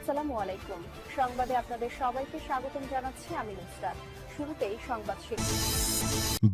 আসসালামু আলাইকুম। সংবাদে আপনাদের সবাইকে স্বাগতম জানাচ্ছি আমি নুসরাত। শুরুতেই সংবাদ শিরোনাম।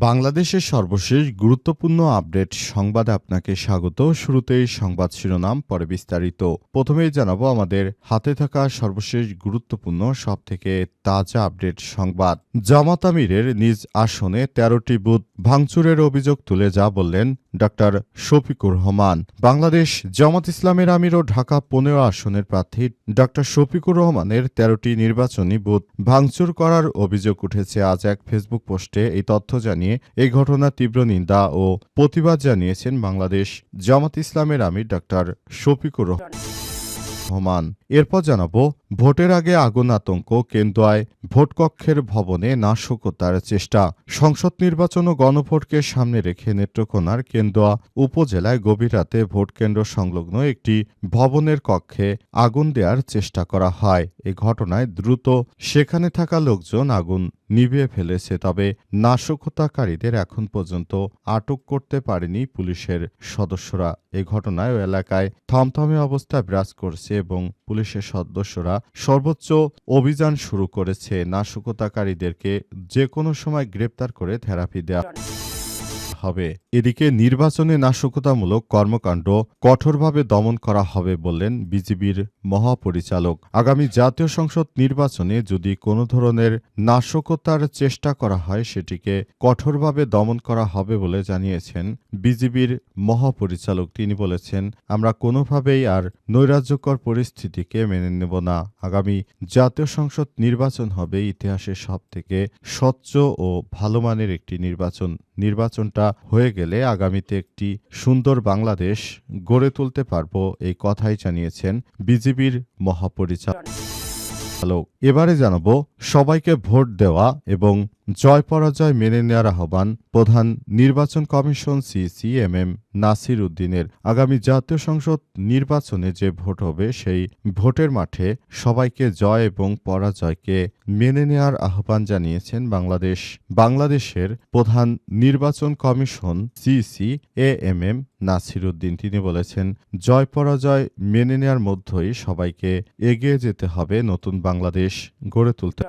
বাংলাদেশের সর্বশেষ গুরুত্বপূর্ণ আপডেট সংবাদে আপনাকে স্বাগত। শুরুতেই সংবাদ শিরোনাম, পরে বিস্তারিত। প্রথমেই জানাবো আমাদের হাতে থাকা সর্বশেষ গুরুত্বপূর্ণ সবথেকে তাজা আপডেট সংবাদ। জামাত আমিরের নিজ আসনে ১৩টি বুথ ভাঙচুরের অভিযোগ তুলে যা বললেন ডক্টর শফিকুর রহমান। বাংলাদেশ জামাত ইসলামের আমির ও ঢাকা ১৫ আসনের প্রার্থী ডক্টর শফিকুর রহমানের ১৩টি নির্বাচনী বুথ ভাঙচুর করার অভিযোগ উঠেছে। আজ এক ফেসবুক পোস্টে এই তথ্য জানিয়ে এই ঘটনার তীব্র নিন্দা ও প্রতিবাদ জানিয়েছেন বাংলাদেশ জামাত ইসলামের আমির ডক্টর শফিকুর রহমান। এরপর জানাবো ভোটের আগে আগুন আতঙ্ক, কেন্দুয়ায় ভোটকক্ষের ভবনে নাশকতার চেষ্টা। সংসদ নির্বাচন ও গণভোটকে সামনে রেখে নেত্রকোনার কেন্দুয়া উপজেলায় গভীর রাতে ভোটকেন্দ্র সংলগ্ন একটি ভবনের কক্ষে আগুন দেওয়ার চেষ্টা করা হয়। এই ঘটনায় দ্রুত সেখানে থাকা লোকজন আগুন নিভিয়ে ফেলেছে, তবে নাশকতাকারীদের এখন পর্যন্ত আটক করতে পারেনি পুলিশের সদস্যরা। এই ঘটনায় এলাকায় থমথমে অবস্থা বিরাজ করছে এবং পুলিশের সদস্যরা সর্বোচ্চ অভিযান শুরু করেছে। নাশকতাকারীদেরকে যে কোনো সময় গ্রেপ্তার করে থেরাপি দেওয়া হবে। এদিকে নির্বাচনে নাশকতামূলক কর্মকাণ্ড কঠোরভাবে দমন করা হবে বললেন বিজিবির মহাপরিচালক। আগামী জাতীয় সংসদ নির্বাচনে যদি কোনো ধরনের নাশকতার চেষ্টা করা হয় সেটিকে কঠোরভাবে দমন করা হবে বলে জানিয়েছেন বিজিবির মহাপরিচালক। তিনি বলেছেন, আমরা কোনোভাবেই আর নৈরাজ্যকর পরিস্থিতিকে মেনে নেব না। আগামী জাতীয় সংসদ নির্বাচন হবে ইতিহাসের সবথেকে স্বচ্ছ ও ভালো মানের একটি নির্বাচনটা হয়ে গেলে আগামীতে একটি সুন্দর বাংলাদেশ গড়ে তুলতে পারব, এই কথাই জানিয়েছেন বিজিবির মহাপরিচালক। এবারে জানাবো সবাইকে ভোট দেওয়া এবং জয় পরাজয় মেনে নেওয়ার আহ্বান প্রধান নির্বাচন কমিশন সিএমএম নাসির উদ্দিনের। আগামী জাতীয় সংসদ নির্বাচনে যে ভোট হবে সেই ভোটের মাঠে সবাইকে জয় এবং পরাজয়কে মেনে নেওয়ার আহ্বান জানিয়েছেন বাংলাদেশের প্রধান নির্বাচন কমিশন সিএমএম নাসির উদ্দিন। তিনি বলেছেন, জয় পরাজয় মেনে নেওয়ার মধ্যেই সবাইকে এগিয়ে যেতে হবে, নতুন বাংলাদেশ গড়ে তুলতে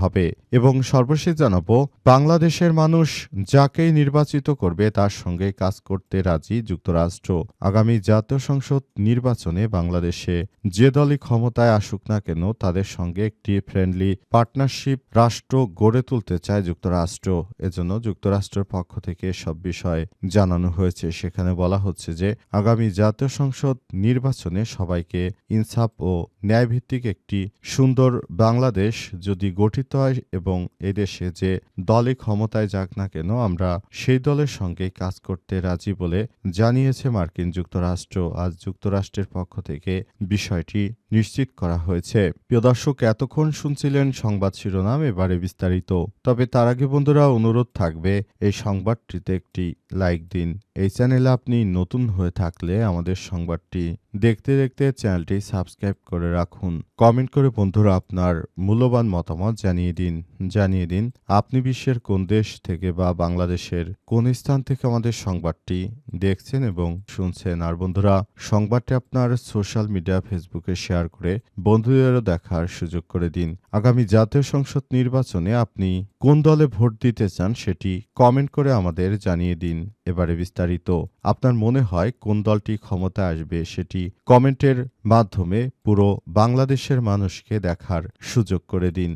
হবে। এবং সর্বশেষ জানাবো বাংলাদেশের মানুষ যাকেই নির্বাচিত করবে তার সঙ্গে কাজ করতে রাজি যুক্তরাষ্ট্র। আগামী জাতীয় সংসদ নির্বাচনে বাংলাদেশে যে দলই ক্ষমতায় আসুক না কেন তাদের সঙ্গে একটি ফ্রেন্ডলি পার্টনারশিপ রাষ্ট্র গড়ে তুলতে চায় যুক্তরাষ্ট্র। এজন্য যুক্তরাষ্ট্রের পক্ষ থেকে সব বিষয় জানানো হয়েছে। সেখানে বলা হচ্ছে যে আগামী জাতীয় সংসদ নির্বাচনে সবাইকে ইনসাফ ও ন্যায়ভিত্তিক একটি সুন্দর বাংলাদেশ যদি গঠিত হয় এবং এদেশে যে দলই ক্ষমতায় যাক না কেন আমরা সেই দলের সঙ্গেই কাজ করতে রাজি বলে জানিয়েছে মার্কিন যুক্তরাষ্ট্র। আজ যুক্তরাষ্ট্রের পক্ষ থেকে বিষয়টি নিশ্চিত করা হয়েছে। প্রিয় দর্শক, এতক্ষণ শুনছিলেন সংবাদ শিরোনাম, এবারে বিস্তারিত। তবে তার আগে বন্ধুরা অনুরোধ থাকবে এই সংবাদটিতে একটি লাইক দিন। এই চ্যানেলে আপনি নতুন হয়ে থাকলে আমাদের সংবাদটি দেখতে দেখতে চ্যানেলটি সাবস্ক্রাইব করে রাখুন। কমেন্ট করে বন্ধুরা আপনার মূল্যবান মতামত জানিয়ে দিন আপনি বিশ্বের কোন দেশ থেকে বা বাংলাদেশের কোন স্থান থেকে আমাদের সংবাদটি দেখছেন এবং শুনছেন। আর বন্ধুরা সংবাদটি আপনার সোশ্যাল মিডিয়া ফেসবুকে শেয়ার করে বন্ধুদেরও দেখার সুযোগ করে দিন। আগামী জাতীয় সংসদ নির্বাচনে আপনি কোন দলে ভোট দিতে চান সেটি কমেন্ট করে আমাদের জানিয়ে দিন। এবারে বিস্তারিত। আপনার মনে হয় কোন দলটি ক্ষমতায় আসবে সেটি কমেন্টের মাধ্যমে পুরো বাংলাদেশের মানুষকে দেখার সুযোগ করে দিন।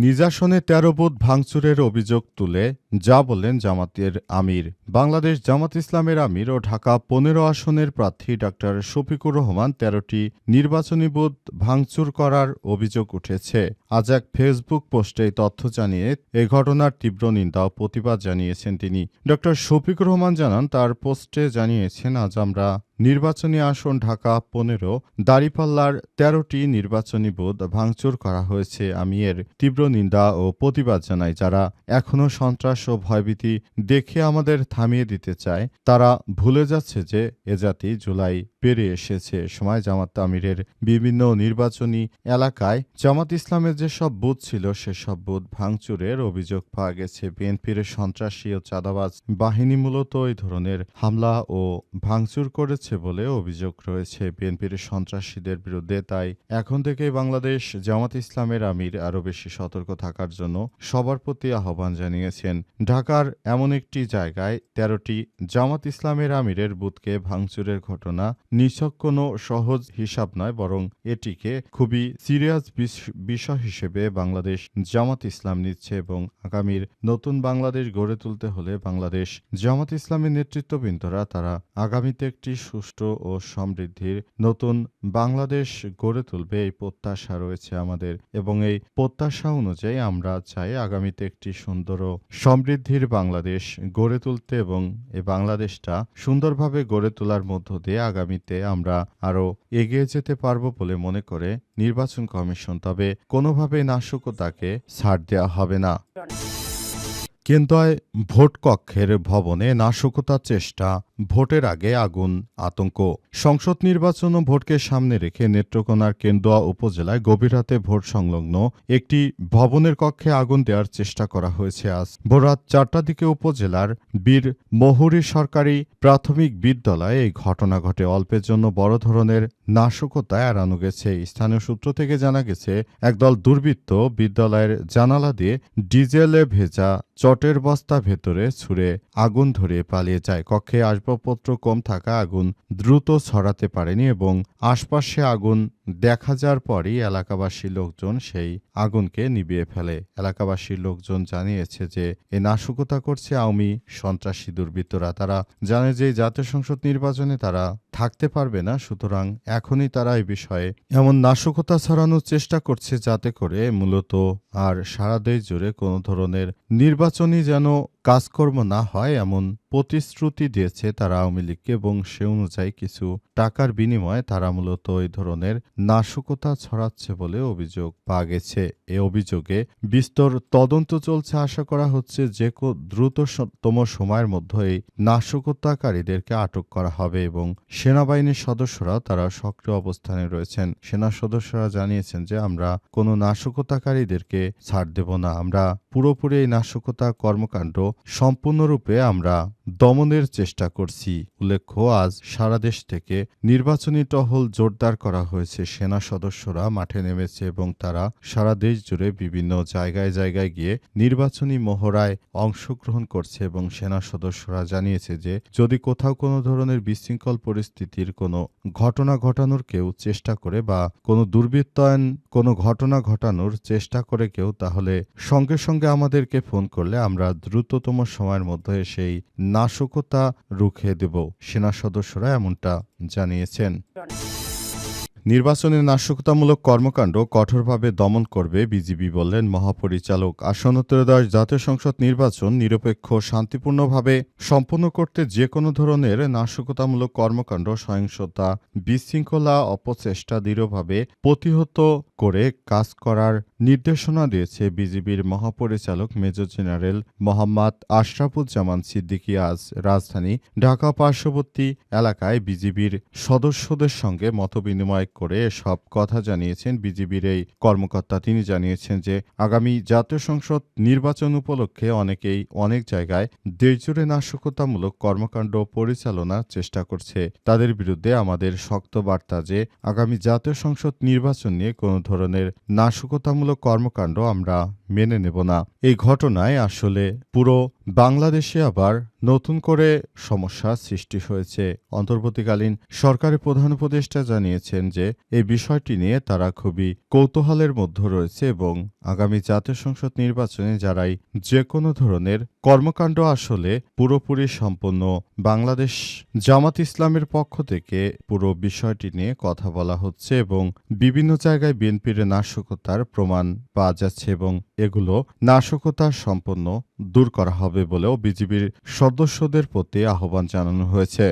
নিজ আসনে ১৩ বুথ ভাঙচুরের অভিযোগ তুলে যা বললেন জামাতের আমির। বাংলাদেশ জামাত ইসলামের আমির ও ঢাকা ১৫ আসনের প্রার্থী ডক্টর শফিকুর রহমান ১৩টি নির্বাচনী বুথ ভাঙচুর করার অভিযোগ উঠেছে। আজ এক ফেসবুক পোস্টে এই তথ্য জানিয়ে এ ঘটনার তীব্র নিন্দা ও প্রতিবাদ জানিয়েছেন তিনি। ডক্টর শফিকুর রহমান জানান, তার পোস্টে জানিয়েছেন, আজ আমরা নির্বাচনী আসন ঢাকা ১৫ দাঁড়িপাল্লার ১৩টি নির্বাচনী বুথ ভাঙচুর করা হয়েছে। আমি এর তীব্র নিন্দা ও প্রতিবাদ জানাই। যারা এখনো সন্ত্রাস ও ভয়ভীতি দেখে আমাদের থামিয়ে দিতে চায় তারা ভুলে যাচ্ছে যে এ জাতি জুলাই পেরিয়ে এসেছে। এ সময় জামাত আমিরের বিভিন্ন নির্বাচনী এলাকায় জামাত ইসলামের যেসব বুথ ছিল সেসব বুথ ভাঙচুরের অভিযোগ পাওয়া গেছে। বিএনপির সন্ত্রাসী ও চাঁদাবাজ বাহিনী মূলত এই ধরনের হামলা ও ভাঙচুর করেছে বলে অভিযোগ রয়েছে বিএনপির সন্ত্রাসীদের বিরুদ্ধে। তাই এখন থেকেই বাংলাদেশ জামাত ইসলামের আমির আরও বেশি সতর্ক থাকার জন্য সবার প্রতি আহ্বান জানিয়েছেন। ঢাকার এমন একটি জায়গায় ১৩টি জামাত ইসলামের আমিরের বুথকে ভাঙচুরের ঘটনা নিছক কোনো সহজ হিসাব নয়, বরং এটিকে খুবই সিরিয়াস বিষয় হিসেবে বাংলাদেশ জামাত ইসলাম নিচ্ছে এবং আগামীর নতুন বাংলাদেশ গড়ে তুলতে হলে বাংলাদেশ জামাত ইসলামের নেতৃত্ববৃন্দরা তারা আগামীতে একটি সুষ্ঠু ও সমৃদ্ধির নতুন বাংলাদেশ গড়ে তুলবে এই প্রত্যাশা রয়েছে আমাদের এবং এই প্রত্যাশা অনুযায়ী আমরা চাই আগামীতে একটি সুন্দর ও সমৃদ্ধির বাংলাদেশ গড়ে তুলতে এবং এই বাংলাদেশটা সুন্দরভাবে গড়ে তোলার মধ্য দিয়ে আগামীতে আমরা আরও এগিয়ে যেতে পারব বলে মনে করে নির্বাচন কমিশন। তবে কোনোভাবে নাশকতাকে ছাড় দেওয়া হবে না। কেন্দ্রায় ভোট কক্ষের ভবনে নাশকতার চেষ্টা, ভোটের আগে আগুন, আতঙ্ক। সংসদ নির্বাচন ও ভোটকে সামনে রেখে নেত্রকোনার কেন্দুয়া উপজেলায় গভীর রাতে ভোট সংলগ্ন একটি ভবনের কক্ষে আগুন দেওয়ার চেষ্টা করা হয়েছে। আজ ভোররাত ৪টার দিকে উপজেলার বীর মহুরী সরকারি প্রাথমিক বিদ্যালয়ে এই ঘটনা ঘটে। অল্পের জন্য বড় ধরনের নাশকতা এড়ানো গেছে। স্থানীয় সূত্র থেকে জানা গেছে একদল দুর্বৃত্ত বিদ্যালয়ের জানালা দিয়ে ডিজেলে ভেজা চটের বস্তা ভেতরে ছুঁড়ে আগুন ধরিয়ে পালিয়ে যায়। কক্ষে আসবাবপত্র কম থাকা আগুন দ্রুত ছড়াতে পারেনি এবং আশপাশে আগুন দেখা যাওয়ার পরই এলাকাবাসী লোকজন সেই আগুনকে নিভিয়ে ফেলে। এলাকাবাসীর লোকজন জানিয়েছে যে এ নাশকতা করছে আওয়ামী সন্ত্রাসী দুর্বৃত্তরা। তারা জানে যে জাতীয় সংসদ নির্বাচনে তারা থাকতে পারবে না, সুতরাং এখনই তারা এই বিষয়ে এমন নাশকতা ছড়ানোর চেষ্টা করছে যাতে করে মূলত আর সারা দেশ জুড়ে কোনো ধরনের নির্বাচনী যেন কাজকর্ম না হয় এমন প্রতিশ্রুতি দিয়েছে তারা আওয়ামী লীগকে এবং সে অনুযায়ী কিছু টাকার বিনিময়ে তারা মূলত এই ধরনের নাশকতা ছড়াচ্ছে বলে অভিযোগ পাওয়া গেছে। এ অভিযোগে বিস্তর তদন্ত চলছে। আশা করা হচ্ছে যে দ্রুততম সময়ের মধ্যে এই নাশকতাকারীদেরকে আটক করা হবে এবং সেনাবাহিনীর সদস্যরাও তারা সক্রিয় অবস্থানে রয়েছেন। সেনা সদস্যরা জানিয়েছেন যে আমরা কোনো নাশকতাকারীদেরকে ছাড় দেব না, আমরা পুরোপুরি এই নাশকতা কর্মকাণ্ড সম্পূর্ণরূপে আমরা দমনের চেষ্টা করছি। উল্লেখ্য আজ সারা দেশ থেকে নির্বাচনী টহল জোরদার করা হয়েছে। সেনা সদস্যরা মাঠে নেমেছে এবং তারা সারা দেশ জুড়ে বিভিন্ন জায়গায় জায়গায় গিয়ে নির্বাচনী মহড়ায় অংশগ্রহণ করছে এবং সেনা সদস্যরা জানিয়েছে যে যদি কোথাও কোনো ধরনের বিশৃঙ্খল পরিস্থিতির কোনো ঘটনা ঘটানোর কেউ চেষ্টা করে বা কোনো দুর্বৃত্তায়ন কোনো ঘটনা ঘটানোর চেষ্টা করে কেউ, তাহলে সঙ্গে সঙ্গে আমাদেরকে ফোন করলে আমরা দ্রুততম সময়ের মধ্যে সেই নাশকতা রুখে দেব। সেনা সদস্যরা এমনটা জানিয়েছেন। নির্বাচনে নাশকতামূলক কর্মকাণ্ড কঠোরভাবে দমন করবে বিজিবি বললেন মহাপরিচালক। আসন্ন ত্রয়োদশ জাতীয় সংসদ নির্বাচন নিরপেক্ষ শান্তিপূর্ণভাবে সম্পন্ন করতে যে কোনো ধরনের নাশকতামূলক কর্মকাণ্ড, সহিংসতা, বিশৃঙ্খলা, অপচেষ্টা দৃঢ়ভাবে প্রতিহত করে কাজ করার নির্দেশনা দিয়েছে বিজিবির মহাপরিচালক মেজর জেনারেল মোহাম্মদ আশরাফুজ্জামান সিদ্দিকী। আজ রাজধানী ঢাকা পার্শ্ববর্তী এলাকায় বিজিবির সদস্যদের সঙ্গে মতবিনিময় করে সব কথা জানিয়েছেন বিজিবির এই কর্মকর্তা। তিনি জানিয়েছেন যে আগামী জাতীয় সংসদ নির্বাচন উপলক্ষে অনেকেই অনেক জায়গায় দেশজুড়ে নাশকতামূলক কর্মকাণ্ড পরিচালনার চেষ্টা করছে। তাদের বিরুদ্ধে আমাদের শক্ত বার্তা যে আগামী জাতীয় সংসদ নির্বাচন নিয়ে কোনো ধরনের নাশকতামূলক কর্মকাণ্ড আমরা মেনে নেব না। এই ঘটনায় আসলে পুরো বাংলাদেশে আবার নতুন করে সমস্যা সৃষ্টি হয়েছে। অন্তর্বর্তীকালীন সরকারের প্রধান উপদেষ্টা জানিয়েছেন যে এই বিষয়টি নিয়ে তারা খুবই কৌতূহলের মধ্যে রয়েছে এবং আগামী জাতীয় সংসদ নির্বাচনে যারাই যে কোনো ধরনের কর্মকাণ্ড আসলে পুরোপুরি সম্পন্ন বাংলাদেশ জামাত ইসলামের পক্ষ থেকে পুরো বিষয়টি নিয়ে কথা বলা হচ্ছে এবং বিভিন্ন জায়গায় বিএনপির নাশকতার প্রমাণ পাওয়া যাচ্ছে এবং এগুলো নাশকতা সম্পন্ন দূর করা হবে বলেও বিজিবির সদস্যদের প্রতি আহ্বান জানানো হয়েছে।